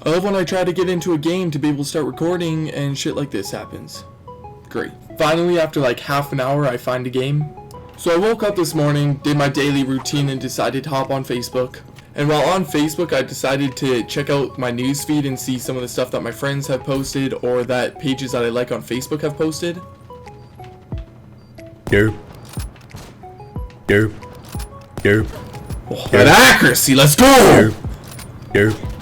I love when I try to get into a game to be able to start recording and shit like this happens. Great. Finally, after like half an hour, I find a game. So I woke up this morning, did my daily routine, and decided to hop on Facebook. And while on Facebook, I decided to check out my newsfeed and see some of the stuff that my friends have posted or that pages that I like on Facebook have posted. Derp. Derp. Derp. Oh, that accuracy, let's go! Derp. Derp.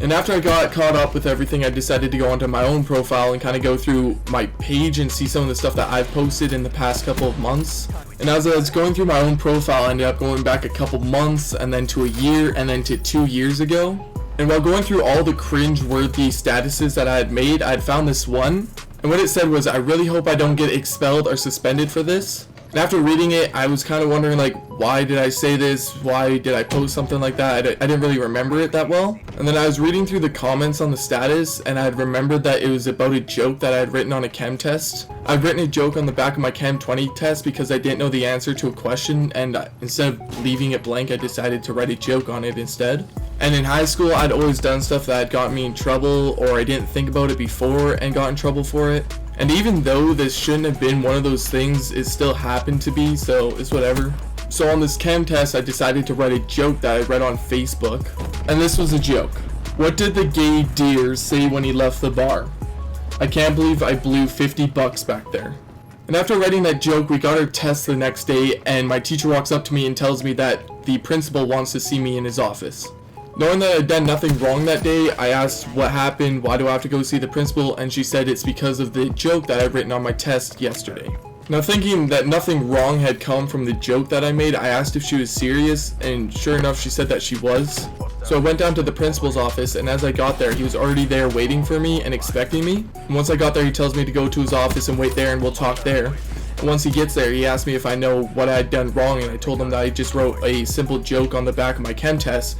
And after I got caught up with everything, I decided to go onto my own profile and kind of go through my page and see some of the stuff that I've posted in the past couple of months. And as I was going through my own profile, I ended up going back a couple months, and then to a year, and then to 2 years ago. And while going through all the cringe-worthy statuses that I had made, I had found this one. And what it said was, I really hope I don't get expelled or suspended for this. And after reading it, I was kind of wondering, like, why did I say this? Why did I post something like that? I didn't really remember it that well. And then I was reading through the comments on the status, and I had remembered that it was about a joke that I had written on a chem test. I'd written a joke on the back of my Chem 20 test because I didn't know the answer to a question, and instead of leaving it blank, I decided to write a joke on it instead. And in high school, I'd always done stuff that had gotten me in trouble, or I didn't think about it before and got in trouble for it. And even though this shouldn't have been one of those things, it still happened to be, so it's whatever. So on this chem test, I decided to write a joke that I read on Facebook. And this was a joke. What did the gay deer say when he left the bar? I can't believe I blew $50 back there. And after writing that joke, we got our test the next day, and my teacher walks up to me and tells me that the principal wants to see me in his office. Knowing that I'd done nothing wrong that day, I asked what happened, why do I have to go see the principal, and she said it's because of the joke that I'd written on my test yesterday. Now thinking that nothing wrong had come from the joke that I made, I asked if she was serious, and sure enough she said that she was. So I went down to the principal's office, and as I got there, he was already there waiting for me and expecting me. And once I got there, he tells me to go to his office and wait there and we'll talk there. And once he gets there, he asked me if I know what I had done wrong, and I told him that I just wrote a simple joke on the back of my chem test.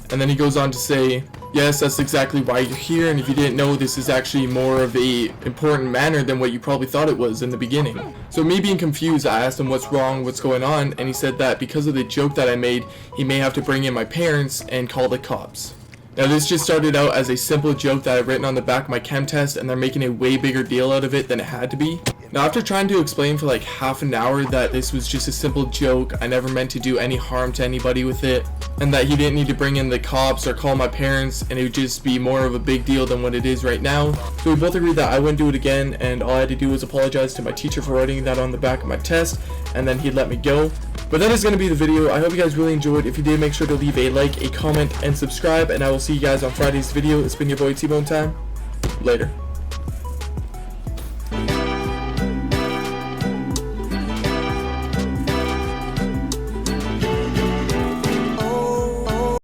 And then he goes on to say, yes, that's exactly why you're here, and if you didn't know, this is actually more of a important matter than what you probably thought it was in the beginning. So me being confused, I asked him what's wrong, what's going on, and he said that because of the joke that I made, he may have to bring in my parents and call the cops. Now this just started out as a simple joke that I'd written on the back of my chem test, and they're making a way bigger deal out of it than it had to be. Now after trying to explain for like half an hour that this was just a simple joke, I never meant to do any harm to anybody with it, and that he didn't need to bring in the cops or call my parents, and it would just be more of a big deal than what it is right now. So we both agreed that I wouldn't do it again, and all I had to do was apologize to my teacher for writing that on the back of my test, and then he'd let me go. But that is going to be the video. I hope you guys really enjoyed. If you did, make sure to leave a like, a comment, and subscribe, and I will see you guys on Friday's video. It's been your boy T-Bone Time. Later.